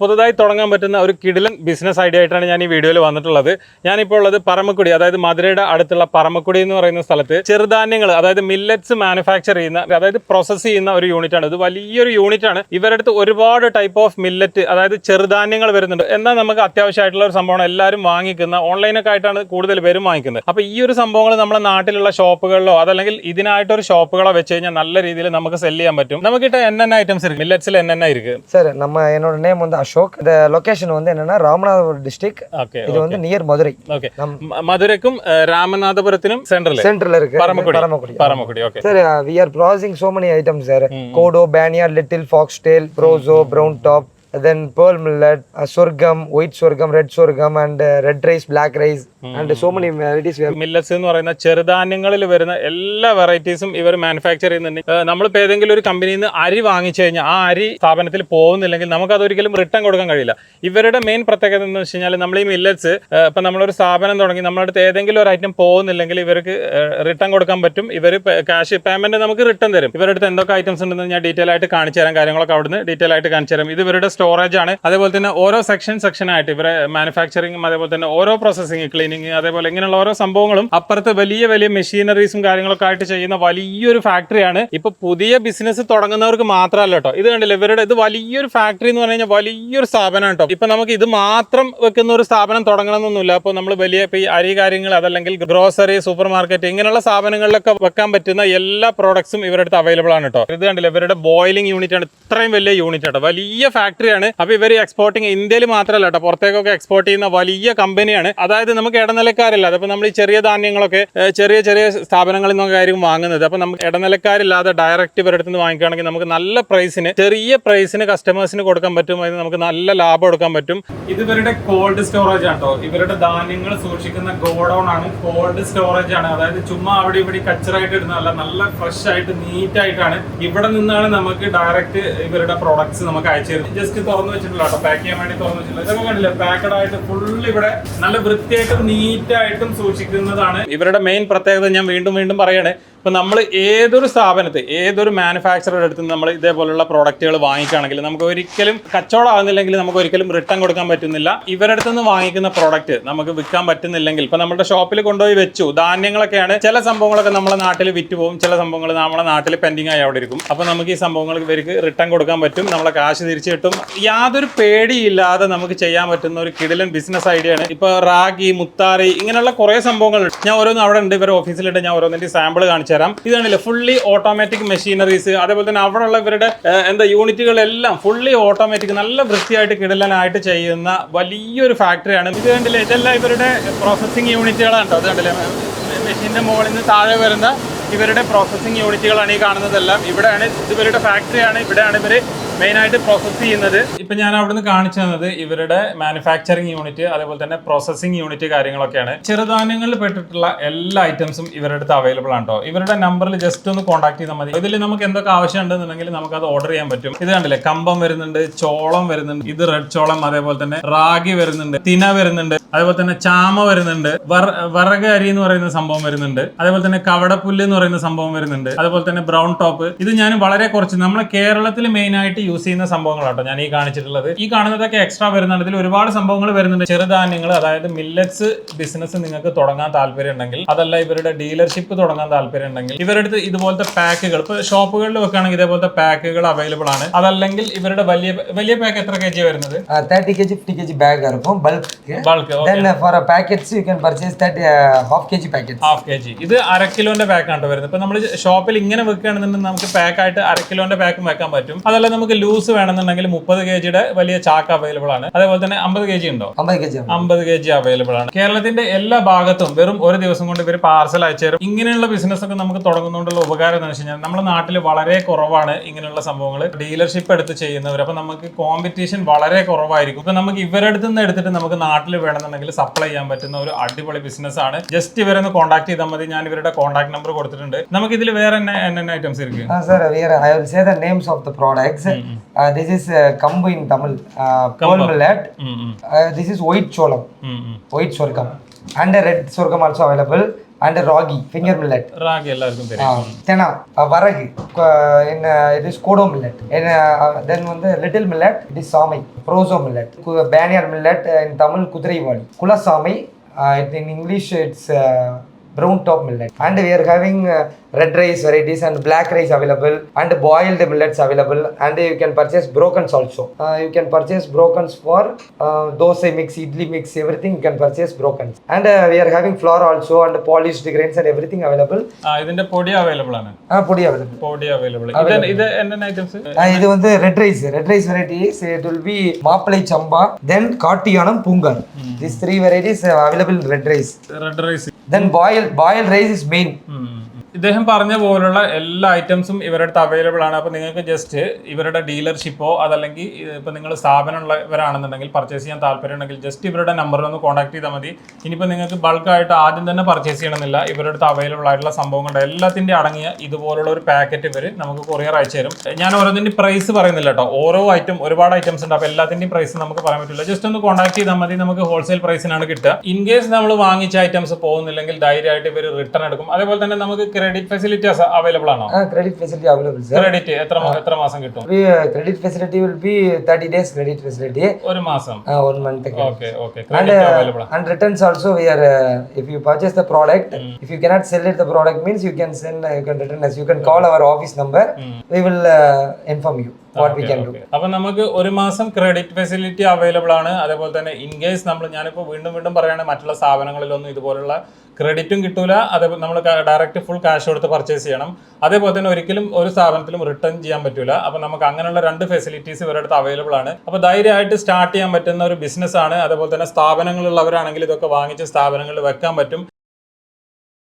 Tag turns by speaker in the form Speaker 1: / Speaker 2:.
Speaker 1: പുതുതായി തുടങ്ങാൻ പറ്റുന്ന ഒരു കിടിലൻ ബിസിനസ് ഐഡിയ ആയിട്ടാണ് ഞാൻ ഈ വീഡിയോയിൽ വന്നിട്ടുള്ളത്. ഞാനിപ്പോൾ ഉള്ളത് പറമക്കുടി, അതായത് മധുരയുടെ അടുത്തുള്ള പറമക്കുടി എന്ന് പറയുന്ന സ്ഥലത്ത് ചെറുധാന്യങ്ങൾ, അതായത് മില്ലറ്റ്സ് മാനുഫാക്ചർ ചെയ്യുന്ന, അതായത് പ്രോസസ്സ് ചെയ്യുന്ന ഒരു യൂണിറ്റ് ആണ്. ഇത് വലിയൊരു യൂണിറ്റ് ആണ്. ഇവരുടെ അടുത്ത് ഒരുപാട് ടൈപ്പ് ഓഫ് മില്ലറ്റ്, അതായത് ചെറുധാന്യങ്ങൾ വരുന്നുണ്ട്. എന്നാൽ നമുക്ക് അത്യാവശ്യമായിട്ടുള്ള ഒരു സംഭവമാണ് എല്ലാവരും വാങ്ങിക്കുന്ന, ഓൺലൈനൊക്കെ ആയിട്ടാണ് കൂടുതൽ പേരും വാങ്ങിക്കുന്നത്. അപ്പോൾ ഈ ഒരു സംഭവങ്ങൾ നമ്മുടെ നാട്ടിലുള്ള ഷോപ്പുകളിലോ അതല്ലെങ്കിൽ ഇതിനായിട്ടൊരു ഷോപ്പുകളോ വെച്ച് കഴിഞ്ഞാൽ നല്ല രീതിയിൽ നമുക്ക് സെല് ചെയ്യാൻ പറ്റും. നമുക്കിട്ട് என்னென்ன ஐட்டம்ஸ் இருக்கு, மில்லட்ஸ்ல என்னென்ன இருக்கு
Speaker 2: சார்? நம்ம என்னோட நேம் வந்து அசோக். இந்த லொகேஷன் வந்து என்னன்னா ராமநாதபுரம் டிஸ்ட்ரிக்ட். இது வந்து நியர் மதுரை. ஓகே,
Speaker 1: மதுரைக்கும் ராமநாதபுரத்திനും சென்ட்ரல்
Speaker 2: இருக்கு.
Speaker 1: Paramakudi. Okay
Speaker 2: sir, we are processing so many items sir. Kodo, Banya, Little Foxtail, Prozo, Brown Top, then pearl millet, sorghum, white sorghum, red sorghum and red rice, black rice and so many varieties.
Speaker 1: Millets എന്ന് പറയുന്ന ചെറുധാന്യങ്ങളിൽ വരുന്ന എല്ലാ വെറൈറ്റീസും ഇവർ manufacture ചെയ്യുന്നുണ്ട്. നമ്മളിപ്പോൾ ഏതെങ്കിലും ഒരു കമ്പനിയിൽ നിന്ന് അരി വാങ്ങിച്ചു കഴിഞ്ഞാൽ ആ അരി സ്ഥാപനത്തിൽ പോകുന്നില്ലെങ്കിൽ നമുക്ക് അതൊരിക്കലും റിട്ടേൺ കൊടുക്കാൻ കഴിയില്ല. ഇവരുടെ മെയിൻ പ്രത്യേകത എന്ന് വെച്ച് കഴിഞ്ഞാൽ നമ്മൾ ഈ മില്ലറ്റ്സ് ഇപ്പം നമ്മളൊരു സ്ഥാപനം തുടങ്ങി നമ്മുടെ അടുത്ത് ഏതെങ്കിലും ഒരു ഐറ്റം പോകുന്നില്ലെങ്കിൽ ഇവർക്ക് റിട്ടേൺ കൊടുക്കാൻ പറ്റും. ഇവർ ക്യാഷ് പേയ്മെന്റ് നമുക്ക് റിട്ടേൺ തരും. ഇവരുടെ അടുത്ത് എന്തൊക്കെ ഐറ്റംസ് ഉണ്ടെന്ന് ഞാൻ ഡീറ്റെയിൽ ആയിട്ട് കാണിച്ചു തരാം. കാര്യങ്ങളൊക്കെ അവിടുന്ന് ഡീറ്റെയിൽ ആയിട്ട് കാണിച്ചു തരാം. ഇത് ഇവരുടെ സ്റ്റോറേജ് ആണ്. അതേപോലെ തന്നെ ഓരോ സെക്ഷൻ ആയിട്ട് ഇവരെ മാനുഫാക്ചറിങ്ങും അതേപോലെ തന്നെ ഓരോ പ്രോസസ്സിങ്, ക്ലീനിങ്, അതേപോലെ ഇങ്ങനെയുള്ള ഓരോ സംഭവങ്ങളും അപ്പുറത്ത് വലിയ മെഷീനറീസും കാര്യങ്ങളൊക്കെ ആയിട്ട് ചെയ്യുന്ന വലിയൊരു ഫാക്ടറിയാണ്. ഇപ്പൊ പുതിയ ബിസിനസ് തുടങ്ങുന്നവർക്ക് മാത്രമല്ല കേട്ടോ. ഇത് കണ്ടില്ല, ഇവരുടെ ഇത് വലിയൊരു ഫാക്ടറി എന്ന് പറഞ്ഞു കഴിഞ്ഞാൽ വലിയൊരു സ്ഥാപനം കേട്ടോ. ഇപ്പൊ നമുക്ക് ഇത് മാത്രം വെക്കുന്ന ഒരു സ്ഥാപനം തുടങ്ങണമെന്നൊന്നുമില്ല. അപ്പോൾ നമ്മൾ വലിയ ഇപ്പൊ ഈ അരി കാര്യങ്ങൾ അതല്ലെങ്കിൽ ഗ്രോസറി, സൂപ്പർ മാർക്കറ്റ് ഇങ്ങനെയുള്ള സ്ഥാപനങ്ങളിലൊക്കെ വെക്കാൻ പറ്റുന്ന എല്ലാ പ്രോഡക്ട്സും ഇവരുടെ അടുത്ത് അവൈലബിൾ ആണ് കേട്ടോ. ഇത് കണ്ടില്ല, ഇവരുടെ ബോയിലിംഗ് യൂണിറ്റ് ആണ്. ഇത്രയും വലിയ യൂണിറ്റ് കേട്ടോ, വലിയ ഫാക്ടറിയാണ്. അപ്പൊ ഇവർ എക്സ്പോർട്ടിങ് ഇന്ത്യയിൽ മാത്രമല്ല കേട്ടോ, പുറത്തേക്കൊക്കെ എക്സ്പോർട്ട് ചെയ്യുന്ന വലിയ കമ്പനിയാണ്. അതായത് നമുക്ക് ഇടനിലക്കാരില്ലാതെ, അപ്പൊ നമ്മൾ ഈ ചെറിയ ധാന്യങ്ങളൊക്കെ ചെറിയ സ്ഥാപനങ്ങളിൽ നിന്നൊക്കെ ആയിരിക്കും വാങ്ങുന്നത്. അപ്പൊ നമുക്ക് ഇടനിലക്കാരില്ലാതെ ഡയറക്റ്റ് ഇവരുടെ അടുത്ത് വാങ്ങിക്കുകയാണെങ്കിൽ നമുക്ക് നല്ല പ്രൈസിന്, ചെറിയ പ്രൈസിന് കസ്റ്റമേഴ്സിന് കൊടുക്കാൻ പറ്റും. അതിന് നമുക്ക് നല്ല ലാഭം എടുക്കാൻ പറ്റും. ഇത് ഇവരുടെ കോൾഡ് സ്റ്റോറേജ് ആട്ടോ. ഇവരുടെ ധാന്യങ്ങൾ സൂക്ഷിക്കുന്ന ഗോഡൌൺ ആണ്, കോൾഡ് സ്റ്റോറേജ് ആണ്. അതായത് ചുമ്മാ അവിടെ ഇവിടെ കച്ചറായിട്ട് ഇടുന്നതല്ല, നല്ല ഫ്രഷ് ആയിട്ട് നീറ്റ് ആയിട്ടാണ്. ഇവിടെ നിന്നാണ് നമുക്ക് ഡയറക്റ്റ് ഇവരുടെ പ്രോഡക്ട്സ് നമുക്ക് അയച്ചു തരുന്നത്. ജസ്റ്റ് തുറന്നു വെച്ചിട്ടില്ല കേട്ടോ, പാക്ക് ചെയ്യാൻ വേണ്ടി തുറന്നു വെച്ചിട്ടില്ല. ഇതൊക്കെ കണ്ടില്ല, പാക്കഡ് ആയിട്ട് ഫുൾ ഇവിടെ നല്ല വൃത്തിയായിട്ടും നീറ്റായിട്ടും സൂക്ഷിക്കുന്നതാണ് ഇവരുടെ മെയിൻ പ്രത്യേകത. ഞാൻ വീണ്ടും പറയണേ, ഇപ്പൊ നമ്മൾ ഏതൊരു സ്ഥാപനത്തെ, ഏതൊരു മാനുഫാക്ചറുടെ അടുത്ത് നമ്മൾ ഇതേപോലുള്ള പ്രോഡക്റ്റുകൾ വാങ്ങിക്കുകയാണെങ്കിൽ നമുക്ക് ഒരിക്കലും കച്ചവടം ആകുന്നില്ലെങ്കിൽ നമുക്ക് ഒരിക്കലും റിട്ടേൺ കൊടുക്കാൻ പറ്റുന്നില്ല. ഇവരുടെ അടുത്ത് നിന്ന് വാങ്ങിക്കുന്ന പ്രോഡക്റ്റ് നമുക്ക് വിൽക്കാൻ പറ്റുന്നില്ലെങ്കിൽ ഇപ്പൊ നമ്മുടെ ഷോപ്പിൽ കൊണ്ടുപോയി വെച്ചു, ധാന്യങ്ങളൊക്കെയാണ്, ചില സംഭവങ്ങളൊക്കെ നമ്മളെ നാട്ടിൽ വിറ്റ് പോകും, ചില സംഭവങ്ങൾ നമ്മളെ നാട്ടിൽ പെൻഡിങ് ആയി അവിടെ ഇരിക്കും. അപ്പൊ നമുക്ക് ഈ സംഭവങ്ങൾ ഇവർക്ക് റിട്ടേൺ കൊടുക്കാൻ പറ്റും, നമ്മളെ കാശ് തിരിച്ചു കിട്ടും. യാതൊരു പേടിയില്ലാതെ നമുക്ക് ചെയ്യാൻ പറ്റുന്ന ഒരു കിടിലൻ ബിസിനസ് ഐഡിയ ആണ്. ഇപ്പൊ റാഗി, മുത്താറി ഇങ്ങനെയുള്ള കുറെ സംഭവങ്ങൾ ഞാൻ ഓരോന്നും അവിടെ ഉണ്ട്, ഇവരുടെ ഓഫീസിലുണ്ട്. ഞാൻ ഓരോന്നിന്റെ സാമ്പിൾ കാണിച്ചു തരാം. ഇതാണല്ലേ ഫുള്ളി ഓട്ടോമാറ്റിക് മെഷീനറീസ്, അതേപോലെ തന്നെ അവിടെയുള്ള ഇവരുടെ യൂണിറ്റുകളെല്ലാം ഫുള്ളി ഓട്ടോമാറ്റിക്, നല്ല വൃത്തിയായിട്ട് കിടലനായിട്ട് ചെയ്യുന്ന വലിയൊരു ഫാക്ടറിയാണ്. ഇത് കണ്ടില്ലേ, ഇതെല്ലാം ഇവരുടെ പ്രോസസ്സിംഗ് യൂണിറ്റുകളാണ് കേട്ടോ. ഇത് കണ്ടില്ലേ, മെഷീന്റെ മുകളിൽ നിന്ന് താഴെ വരുന്ന ഇവരുടെ പ്രോസസ്സിംഗ് യൂണിറ്റുകളാണ് ഈ കാണുന്നതെല്ലാം. ഇവിടെയാണ്, ഇത് ഇവരുടെ ഫാക്ടറിയാണ്, ഇവിടെയാണ് ഇവർ മെയിനായിട്ട് പ്രോസസ്സ് ചെയ്യുന്നത്. ഇപ്പൊ ഞാൻ അവിടുന്ന് കാണിച്ചു തന്നത് ഇവരുടെ മാനുഫാക്ചറിങ് യൂണിറ്റ്, അതേപോലെ തന്നെ പ്രോസസ്സിംഗ് യൂണിറ്റ് കാര്യങ്ങളൊക്കെയാണ്. ചെറുധാന്യങ്ങളിൽ പെട്ടിട്ടുള്ള എല്ലാ ഐറ്റംസും ഇവരുടെ അടുത്ത് അവൈലബിൾ ആണ് കേട്ടോ. ഇവരുടെ നമ്പറിൽ ജസ്റ്റ് ഒന്ന് കോൺടാക്ട് ചെയ്താൽ മതി. ഇതിൽ നമുക്ക് എന്തൊക്കെ ആവശ്യം ഉണ്ടെന്നുണ്ടെങ്കിൽ നമുക്ക് അത് ഓർഡർ ചെയ്യാൻ പറ്റും. ഇത് കണ്ടില്ലേ, കമ്പം വരുന്നുണ്ട്, ചോളം വരുന്നുണ്ട്, ഇത് റെഡ് ചോളം, അതേപോലെ തന്നെ റാഗി വരുന്നുണ്ട്, തിന വരുന്നുണ്ട്, അതേപോലെ തന്നെ ചാമ വരുന്നുണ്ട്, വറക അരി എന്ന് പറയുന്ന സംഭവം വരുന്നുണ്ട്, അതേപോലെ തന്നെ കവടപ്പുല്ല് എന്ന് പറയുന്ന സംഭവം വരുന്നുണ്ട്, അതേപോലെ തന്നെ ബ്രൗൺ ടോപ്പ്. ഇത് ഞാൻ വളരെ കുറച്ച് നമ്മളെ കേരളത്തിൽ മെയിൻ ആയിട്ട് യൂസ് ചെയ്യുന്ന സംഭവങ്ങളാട്ടോ ഞാൻ ഈ കാണിച്ചിട്ടുള്ളത്. ഈ കാണുന്നതൊക്കെ എക്സ്ട്രാ വരുന്നുണ്ട്. ഇതിൽ ഒരുപാട് സംഭവങ്ങൾ വരുന്നുണ്ട്. ചെറുധാന്യങ്ങൾ, അതായത് മില്ലറ്റ്സ് ബിസിനസ് നിങ്ങൾക്ക് തുടങ്ങാൻ താല്പര്യം ഉണ്ടെങ്കിൽ, അതല്ല ഇവരുടെ ഡീലർഷിപ്പ് തുടങ്ങാൻ താല്പര്യം ഉണ്ടെങ്കിൽ ഇവരുടെ അടുത്ത് ഇതുപോലത്തെ പാക്കുകൾ, ഇപ്പൊ ഷോപ്പുകളിൽ വെക്കുകയാണെങ്കിൽ ഇതേപോലത്തെ പാക്കുകൾ അവൈലബിൾ ആണ്. അതല്ലെങ്കിൽ ഇവരുടെ വലിയ പാക്ക് എത്ര kg വരുന്നത്?
Speaker 2: 30 kg 50 kg ബാഗ് இருக்கும், bulk. Then for a packets you can purchase that half kg packets.
Speaker 1: Half kg. ഇത് 1/2 കിലോന്റെ പാക്ക് ആണ് വരുന്നത്. ഇപ്പൊ നമ്മൾ ഷോപ്പിൽ ഇങ്ങനെ വെക്കുകയാണെന്നുണ്ടെങ്കിൽ നമുക്ക് പാക്ക് ആയിട്ട് 1/2 കിലോന്റെ പാക്കും വെക്കാൻ പറ്റും. അതല്ല നമുക്ക് ലൂസ് വേണമെന്നുണ്ടെങ്കിൽ 30 kg വലിയ ചാക്ക് അവൈലബിൾ ആണ്. അതേപോലെ തന്നെ 50 kg ഉണ്ടോ? 50 kg അവൈലബിൾ ആണ്. കേരളത്തിന്റെ എല്ലാ ഭാഗത്തും വെറും ഒരു ദിവസം കൊണ്ട് ഇവർ പാർസൽ അയച്ചു തരും. ഇങ്ങനെയുള്ള ബിസിനസ് ഒക്കെ നമുക്ക് തുടങ്ങുന്നതുകൊണ്ടുള്ള ഉപകാരം എന്ന് വെച്ച് കഴിഞ്ഞാൽ നമ്മുടെ നാട്ടിൽ വളരെ കുറവാണ് ഇങ്ങനെയുള്ള സംഭവങ്ങൾ ഡീലർഷിപ്പ് എടുത്ത് ചെയ്യുന്നവർ. അപ്പൊ നമുക്ക് കോമ്പറ്റീഷൻ വളരെ കുറവായിരിക്കും. ഇപ്പൊ നമുക്ക് ഇവരുടെ അടുത്ത് നിന്ന് എടുത്തിട്ട് നമുക്ക് നാട്ടിൽ വേണമെന്നുണ്ടെങ്കിൽ സപ്ലൈ ചെയ്യാൻ പറ്റുന്ന ഒരു അടിപൊളി ബിസിനസ് ആണ്. ജസ്റ്റ് ഇവരെ ഒന്ന് കോൺടാക്ട് ചെയ്താൽ മതി. ഞാൻ ഇവരുടെ കോൺടാക്ട് നമ്പർ കൊടുത്തിട്ടുണ്ട്. നമുക്ക് ഇതിൽ വേറെ என்ன ഐറ്റംസ് ഇരിക്കും?
Speaker 2: I will say the names of the products. This is kambu in Tamil, pearl millet. This is white cholam, white sorghum. and red sorghum also available, and ragi, finger millet.
Speaker 1: Ragi എല്ലാവർക്കും തരും.
Speaker 2: Chana, varagi, it is kodo millet. And then one the little millet, it is samai, proso millet. Banyan millet in Tamil Kudrivali. Kula samai, in English it's brown top millet. And we are having red rice varieties and black rice available, and boiled millets available, and you can purchase brokens also. You can purchase brokens for dosa mix, idli mix, everything you can purchase brokens. And we are having flour also, and polished grains and everything available.
Speaker 1: ഇതിന്റെ പൊടി available ആണ്.
Speaker 2: Podi available.
Speaker 1: പൊടി available. ഇത് എന്താണ് items?
Speaker 2: இது வந்து red rice varieties. It will be Mappillai Samba, then Kattuyanam Poonkar. These three varieties available in red rice.
Speaker 1: Red rice.
Speaker 2: Then boiled rice is main.
Speaker 1: ഇദ്ദേഹം പറഞ്ഞ പോലുള്ള എല്ലാ ഐറ്റംസും ഇവരുടെ അടുത്ത് അവൈലബിൾ ആണ്. അപ്പോൾ നിങ്ങൾക്ക് ജസ്റ്റ് ഇവരുടെ ഡീലർഷിപ്പോ അതല്ലെങ്കിൽ ഇപ്പോൾ നിങ്ങൾ സ്ഥാപനമുള്ളവരാണെന്നുണ്ടെങ്കിൽ പർച്ചേസ് ചെയ്യാൻ താല്പര്യമുണ്ടെങ്കിൽ ജസ്റ്റ് ഇവരുടെ നമ്പറിൽ ഒന്ന് കോൺടാക്ട് ചെയ്താൽ മതി. ഇനിയിപ്പോൾ നിങ്ങൾക്ക് ബൾക്കായിട്ട് ആദ്യം തന്നെ പർച്ചേസ് ചെയ്യണമെന്നില്ല. ഇവരുടെ അടുത്ത് അവൈലബിൾ ആയിട്ടുള്ള സംഭവങ്ങളുടെ എല്ലാത്തിൻ്റെ അടങ്ങിയ ഇതുപോലുള്ള ഒരു പാക്കറ്റ് ഇവർ നമുക്ക് കൊറിയർ അയച്ചു തരും. ഞാൻ ഓരോന്നിൻ്റെ പ്രൈസ് പറയുന്നില്ല കേട്ടോ, ഓരോ ഐറ്റം ഒരുപാട് ഐറ്റംസ് ഉണ്ട്. അപ്പോൾ എല്ലാത്തിൻ്റെയും പ്രൈസ് നമുക്ക് പറയാൻ പറ്റില്ല. ജസ്റ്റ് ഒന്ന് കോൺടാക്ട് ചെയ്താൽ മതി, നമുക്ക് ഹോൾസെയിൽ പ്രൈസിനാണ് കിട്ടുക. ഇൻ കേസ് നമ്മൾ വാങ്ങിച്ച ഐറ്റംസ് പോകുന്നില്ലെങ്കിൽ ധൈര്യമായിട്ട് ഇവർ റിട്ടേൺ എടുക്കും. അതേപോലെ തന്നെ നമുക്ക് ക്രെഡിറ്റ് ഫെസിലിറ്റീസ് അവൈലബിൾ ആണോ?
Speaker 2: Credit facility available, sir.
Speaker 1: Credit എത്ര മാസം കിട്ടും?
Speaker 2: Credit facility will be 30 days credit facility.
Speaker 1: ഒരു മാസം.
Speaker 2: 1 month.
Speaker 1: ഓക്കെ ക്രെഡിറ്റ് അവൈലബിൾ ആണ്.
Speaker 2: And returns also we are, if you purchase the product, if you cannot sell it the product means you can return us. You can call our office number. We will inform you what we can do.
Speaker 1: അപ്പൊ നമുക്ക് ഒരു മാസം credit facility available ആണ്. അതേപോലെ തന്നെ in case ഞാനിപ്പോൾ വീണ്ടും പറയുകയാണെങ്കിൽ മറ്റുള്ള സ്ഥാപനങ്ങളിലൊന്നും ഇതുപോലുള്ള ക്രെഡിറ്റും കിട്ടൂല. അതേപോലെ നമ്മൾ ഡയറക്റ്റ് ഫുൾ ക്യാഷ് കൊടുത്ത് പർച്ചേസ് ചെയ്യണം. അതേപോലെ തന്നെ ഒരിക്കലും ഒരു സ്ഥാപനത്തിലും റിട്ടേൺ ചെയ്യാൻ പറ്റൂല. അപ്പോൾ നമുക്ക് അങ്ങനെയുള്ള 2 ഫെസിലിറ്റീസ് ഇവരുടെ അടുത്ത് അവൈലബിൾ ആണ്. അപ്പോൾ ധൈര്യമായിട്ട് സ്റ്റാർട്ട് ചെയ്യാൻ പറ്റുന്ന ഒരു ബിസിനസ് ആണ്. അതേപോലെ തന്നെ സ്ഥാപനങ്ങളുള്ളവരാണെങ്കിൽ ഇതൊക്കെ വാങ്ങിച്ച് സ്ഥാപനങ്ങളിൽ വെക്കാൻ പറ്റും.